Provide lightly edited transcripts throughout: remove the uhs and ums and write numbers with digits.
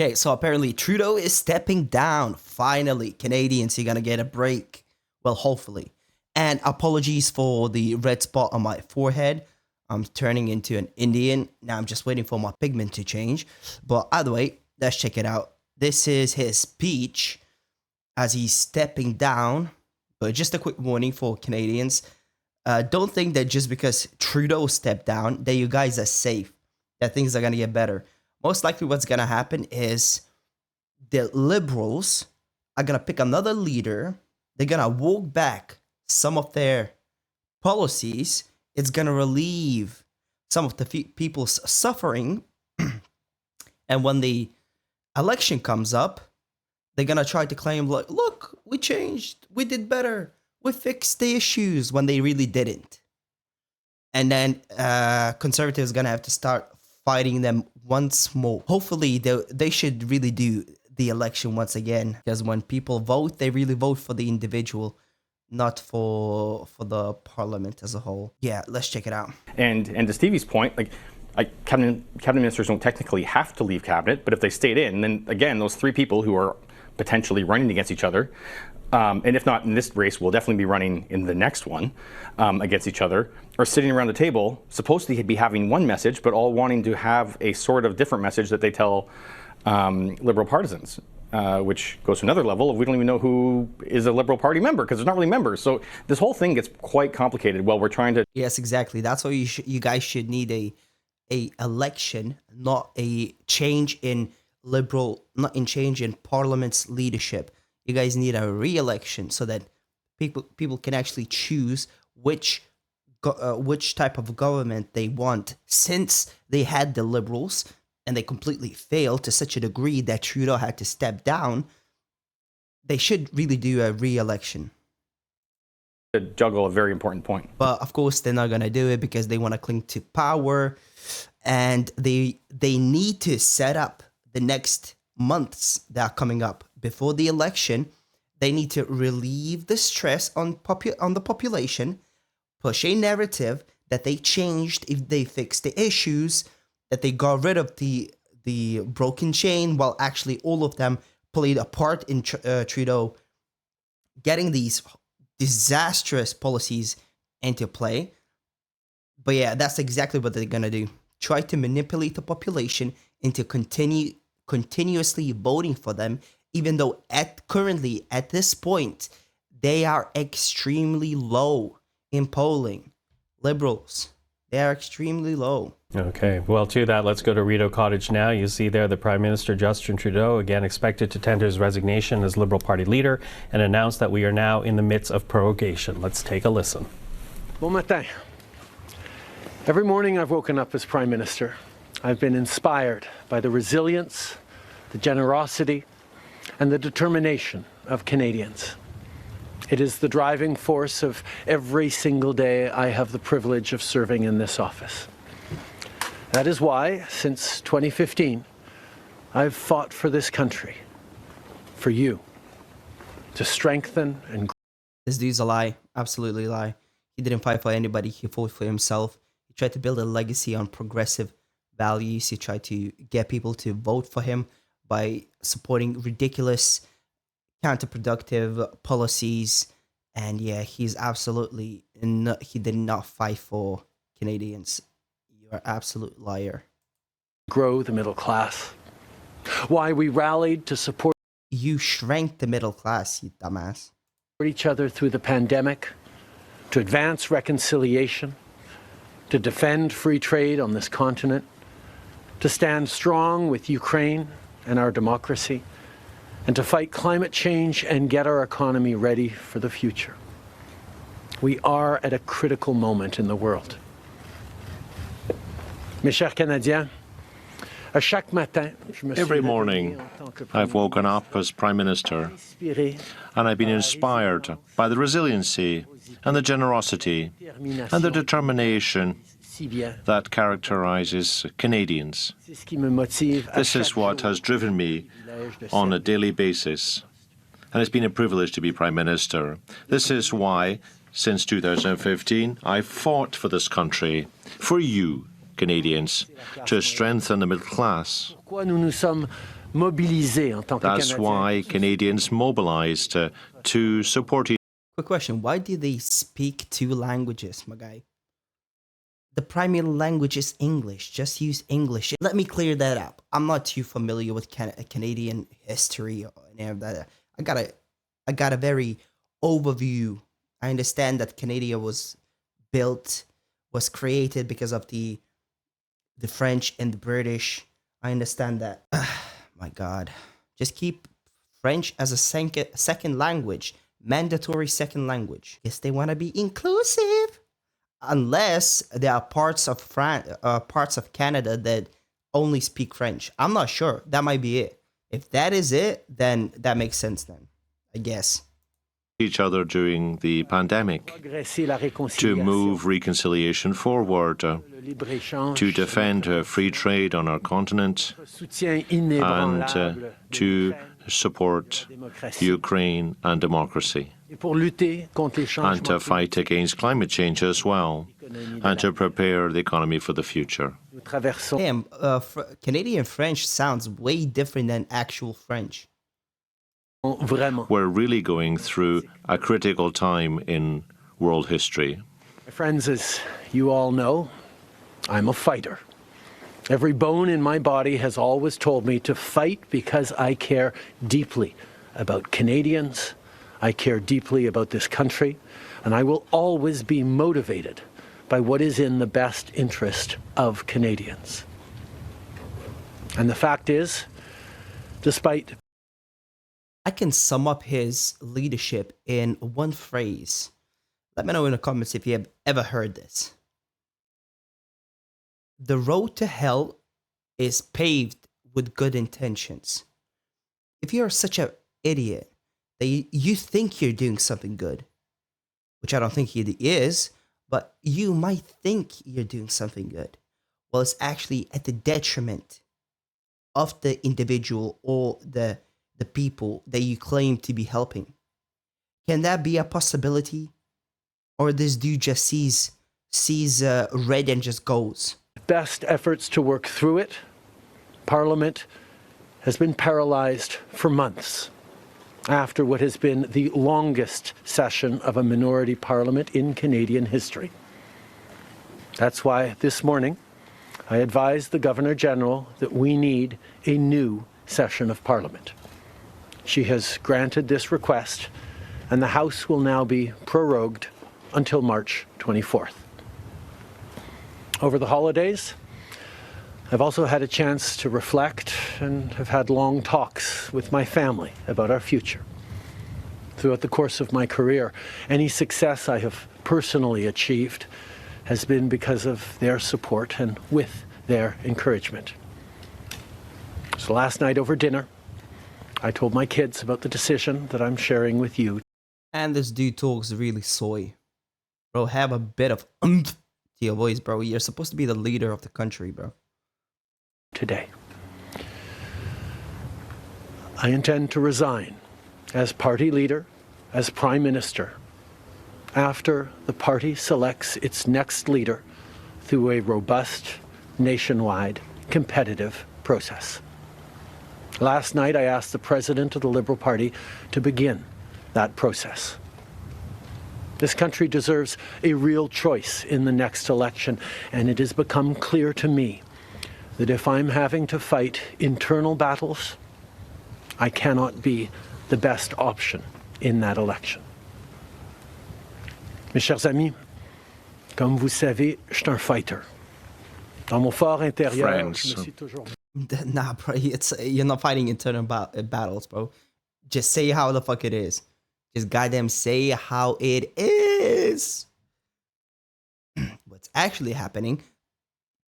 Okay, so apparently Trudeau is stepping down. Finally, Canadians, you're gonna get a break. Well, hopefully. And apologies for the red spot on my forehead. I'm turning into an Indian. Now I'm just waiting for my pigment to change. But either way, let's check it out. This is his speech as he's stepping down. But just a quick warning for Canadians. Don't think that just because Trudeau stepped down, that you guys are safe, that things are gonna get better. Most likely what's going to happen is the Liberals are going to pick another leader. They're going to walk back some of their policies. It's going to relieve some of the people's suffering. And when the election comes up, they're going to try to claim, like, look, we changed. We did better. We fixed the issues, when they really didn't. And then conservatives are going to have to start fighting them once more. Hopefully, they should really do the election once again, because when people vote, they really vote for the individual, not for the parliament as a whole. Yeah, let's check it out. And to Stevie's point, like cabinet ministers don't technically have to leave cabinet, but if they stayed in, then again, those three people who are potentially running against each other, and if not in this race, we'll definitely be running in the next one against each other, are sitting around the table, supposed to be having one message, but all wanting to have a sort of different message that they tell Liberal partisans, which goes to another level of we don't even know who is a Liberal Party member because there's not really members. So this whole thing gets quite complicated while we're trying to... Yes, exactly. That's why you guys should need a election, not a change in change in Parliament's leadership. You guys need a re-election so that people can actually choose which type of government they want. Since they had the Liberals and they completely failed to such a degree that Trudeau had to step down, they should really do a re-election. To juggle a very important point. But of course, they're not going to do it because they want to cling to power, and they need to set up the next months that are coming up before the election. They need to relieve the stress on the population, push a narrative that they changed, if they fixed the issues, that they got rid of the broken chain, while actually all of them played a part in Trudeau getting these disastrous policies into play. But yeah, that's exactly what they're gonna do. Try to manipulate the population into continuously voting for them, even though currently at this point they are extremely low in polling. Liberals, they are extremely low. Okay, well, to that, let's go to Rideau Cottage now. You see there the Prime Minister Justin Trudeau again expected to tender his resignation as Liberal Party leader and announced that we are now in the midst of prorogation. Let's take a listen. Bon matin. Every morning I've woken up as Prime Minister. I've been inspired by the resilience, the generosity, and the determination of Canadians. It is the driving force of every single day I have the privilege of serving in this office. That is why, since 2015, I've fought for this country, for you, to strengthen and... This dude's a lie, absolutely a lie. He didn't fight for anybody, he fought for himself. He tried to build a legacy on progressive values. He tried to get people to vote for him by supporting ridiculous, counterproductive policies. And yeah, he's absolutely not, he did not fight for Canadians. You're an absolute liar. Grow the middle class. Why we rallied to support... You shrank the middle class, you dumbass. ...each other through the pandemic, to advance reconciliation, to defend free trade on this continent, to stand strong with Ukraine and our democracy, and to fight climate change and get our economy ready for the future. We are at a critical moment in the world. Mes chers Canadiens, à chaque matin, every morning I've woken up as Prime Minister and I've been inspired by the resiliency and the generosity and the determination that characterizes Canadians. This is what has driven me on a daily basis, and it's been a privilege to be Prime Minister. This is why, since 2015, I fought for this country, for you, Canadians, to strengthen the middle class. Nous nous sommes mobilisés en tant que That's Canadiens. why Canadians mobilized to support Quick question: why do they speak two languages, my guy? The primary language is English. Just use English. Let me clear that up. I'm not too familiar with Canadian history or any of that. I got a very overview. I understand that Canada was created because of the French and the British. I understand that. My God, just keep French as a second language, mandatory second language. Guess they want to be inclusive. Unless there are parts of parts of Canada that only speak French. I'm not sure. That might be it. If that is it, then that makes sense then, I guess. each other during the pandemic, to move reconciliation forward, to defend free trade on our continent, and to support Ukraine and democracy, and to fight against climate change as well, and to prepare the economy for the future. Damn, Canadian French sounds way different than actual French. We're really going through a critical time in world history. My friends, as you all know, I'm a fighter. Every bone in my body has always told me to fight because I care deeply about Canadians, I care deeply about this country, and I will always be motivated by what is in the best interest of Canadians. And the fact is, despite... I can sum up his leadership in one phrase. Let me know in the comments if you have ever heard this. The road to hell is paved with good intentions. If you're such an idiot that you think you're doing something good, which I don't think he is, but you might think you're doing something good, well, it's actually at the detriment of the individual or the people that you claim to be helping. Can that be a possibility? Or this dude just sees red and just goes? Best efforts to work through it, Parliament has been paralyzed for months after what has been the longest session of a minority parliament in Canadian history. That's why this morning I advised the Governor-General that we need a new session of Parliament. She has granted this request, and the House will now be prorogued until March 24th. Over the holidays, I've also had a chance to reflect and have had long talks with my family about our future. Throughout the course of my career, any success I have personally achieved has been because of their support and with their encouragement. So last night over dinner, I told my kids about the decision that I'm sharing with you. And this dude talks really soy. Bro, have a bit of to your voice, bro. You're supposed to be the leader of the country, bro. Today, I intend to resign as party leader, as Prime Minister, after the party selects its next leader through a robust, nationwide, competitive process. Last night, I asked the President of the Liberal Party to begin that process. This country deserves a real choice in the next election, and it has become clear to me that if I'm having to fight internal battles, I cannot be the best option in that election. Mes chers amis, comme vous savez, je suis un fighter. Dans mon fort intérieur, je me suis toujours... Nah, bro, you're not fighting internal battles, bro. Just say how the fuck it is. Just goddamn say how it is. What's actually happening,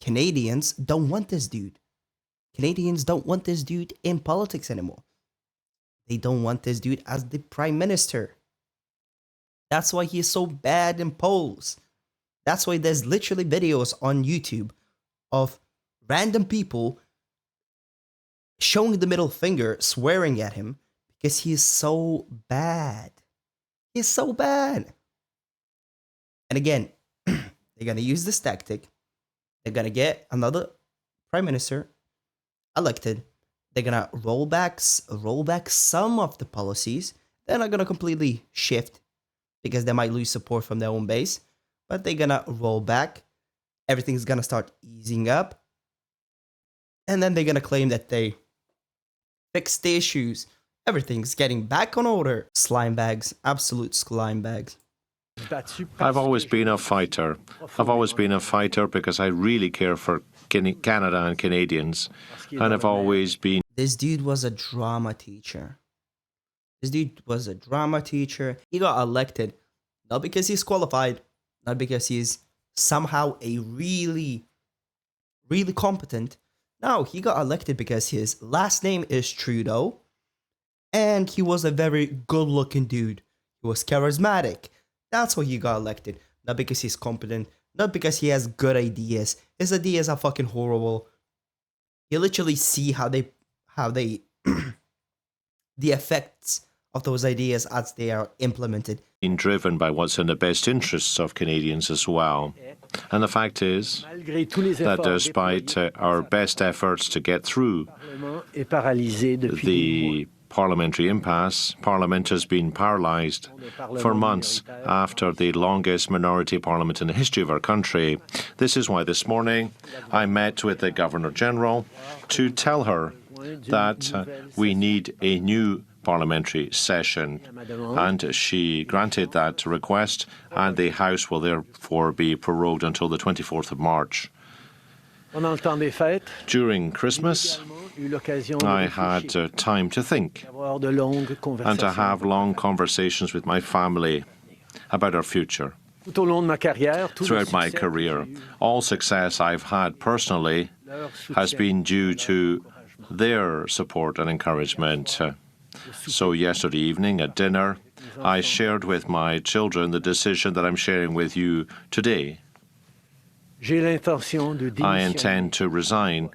Canadians don't want this dude. Canadians don't want this dude in politics anymore. They don't want this dude as the prime minister. That's why he's so bad in polls. That's why there's literally videos on YouTube of random people showing the middle finger, swearing at him because he is so bad. He's so bad. And again, they're going to use this tactic. They're going to get another prime minister elected. They're gonna roll back some of the policies. They're not gonna completely shift because they might lose support from their own base, but they're gonna roll back. Everything's gonna start easing up, and then they're gonna claim that they fixed the issues. Everything's getting back on order. Slime bags, absolute slime bags. I've always been a fighter. I've always been a fighter because I really care for Canada and Canadians. And I've always been. This dude was a drama teacher. He got elected not because he's qualified, not because he's somehow a really competent. No, he got elected because his last name is Trudeau, and he was a very good-looking dude. He was charismatic. That's why he got elected. Not because he's competent, not because he has good ideas. His ideas are fucking horrible. You literally see how they the effects of those ideas as they are implemented. Being driven by what's in the best interests of Canadians as well. And the fact is that despite our best efforts to get through the parliamentary impasse, Parliament has been paralysed for months after the longest minority parliament in the history of our country. This is why this morning I met with the Governor-General to tell her that we need a new parliamentary session, and she granted that request, and the House will therefore be prorogued until the 24th of March. During Christmas, I had time to think and to have long conversations with my family about our future. Throughout my career, all success I've had personally has been due to their support and encouragement. So yesterday evening at dinner, I shared with my children the decision that I'm sharing with you today. I intend to resign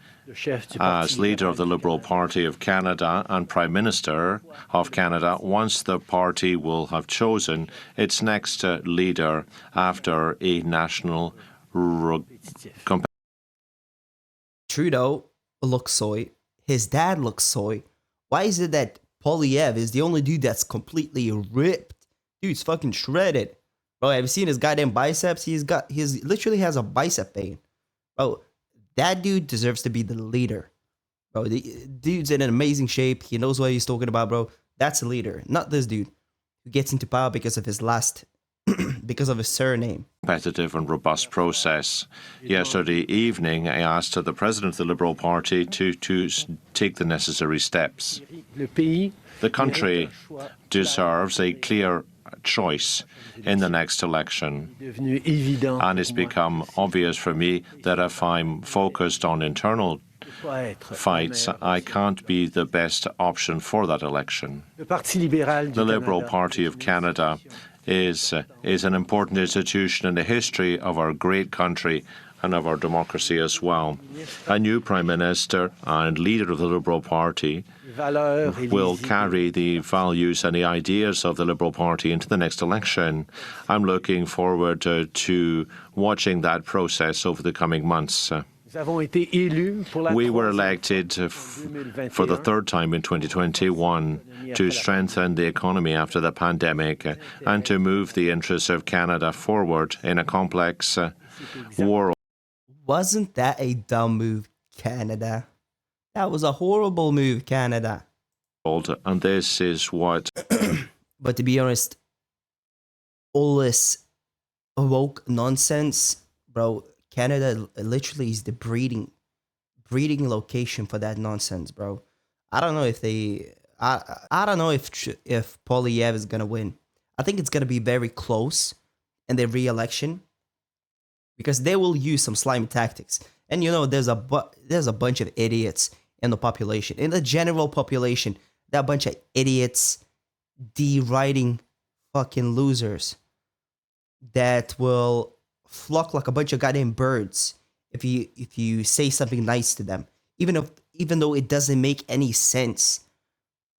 as leader of the Liberal Party of Canada and Prime Minister of Canada once the party will have chosen its next leader after a national campaign. Trudeau looks soy. His dad looks soy. Why is it that Poilievre is the only dude that's completely ripped? Dude's fucking shredded. Bro, have you seen his goddamn biceps? He literally has a bicep vein. Bro, that dude deserves to be the leader. Bro, the dude's in an amazing shape. He knows what he's talking about, bro. That's a leader, not this dude who gets into power because of his because of his surname. Competitive and robust process. Yesterday evening, I asked the President of the Liberal Party to take the necessary steps. The country deserves a clear choice in the next election. And it's become obvious for me that if I'm focused on internal fights, I can't be the best option for that election. The Liberal Party of Canada is an important institution in the history of our great country and of our democracy as well. A new Prime Minister and leader of the Liberal Party will carry the values and the ideas of the Liberal Party into the next election. I'm looking forward to watching that process over the coming months. We were elected for the third time in 2021 to strengthen the economy after the pandemic and to move the interests of Canada forward in a complex world. Wasn't that a dumb move, Canada? That was a horrible move, Canada. And this is what... But to be honest, all this woke nonsense, bro, Canada literally is the breeding location for that nonsense, bro. I don't know if I don't know if Poilievre is gonna win. I think it's gonna be very close in the re-election because they will use some slimy tactics. And you know, there's a bunch of idiots in the population, in the general population. There are a bunch of idiots, deriding fucking losers that will flock like a bunch of goddamn birds if you say something nice to them, even though it doesn't make any sense.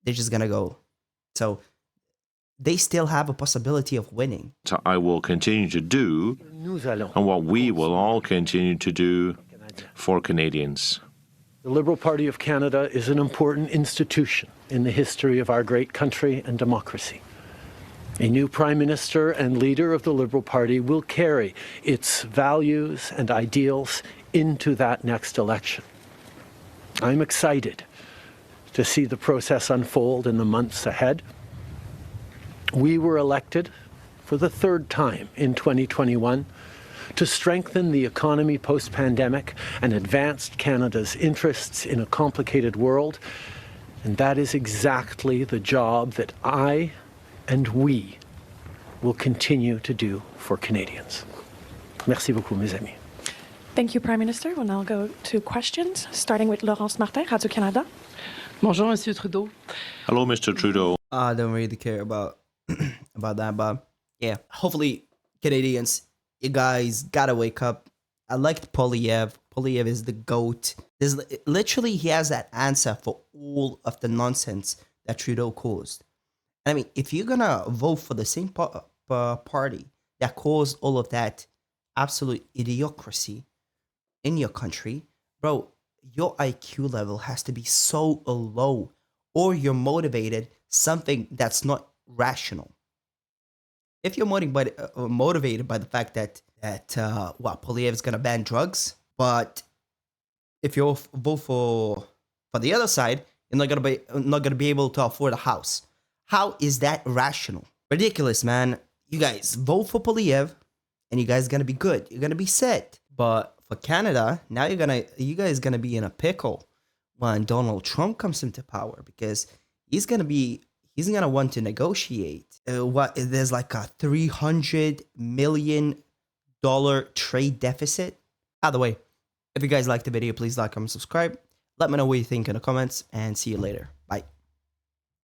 They're just gonna go. So they still have a possibility of winning. So I will continue to do, and what we will all continue to do for Canadians. The Liberal Party of Canada is an important institution in the history of our great country and democracy. A new Prime Minister and leader of the Liberal Party will carry its values and ideals into that next election. I'm excited to see the process unfold in the months ahead. We were elected for the third time in 2021 to strengthen the economy post-pandemic and advance Canada's interests in a complicated world. And that is exactly the job that I and we will continue to do for Canadians. Merci beaucoup, mes amis. Thank you, Prime Minister. We'll now go to questions, starting with Laurence Martin, Radio-Canada. Bonjour, Monsieur Trudeau. Hello, Mr. Trudeau. I don't really care about about that, but yeah, hopefully Canadians, you guys gotta wake up. I liked Polyev. Polyev is the GOAT. There's literally, he has that answer for all of the nonsense that Trudeau caused. I mean, if you're gonna vote for the same party that caused all of that absolute idiocracy in your country, bro, your IQ level has to be so low, or you're motivated something that's not rational. If you're motivated by the fact that Polyev is gonna ban drugs, but if you vote for the other side, you're not gonna be able to afford a house. How is that rational? Ridiculous, man. You guys vote for Polyev, and you guys gonna be good. You're gonna be set. But for Canada, now you guys gonna be in a pickle when Donald Trump comes into power, because he's gonna want to negotiate. There's like a $300 million trade deficit. By the way, if you guys liked the video, please like, comment, subscribe. Let me know what you think in the comments, and see you later.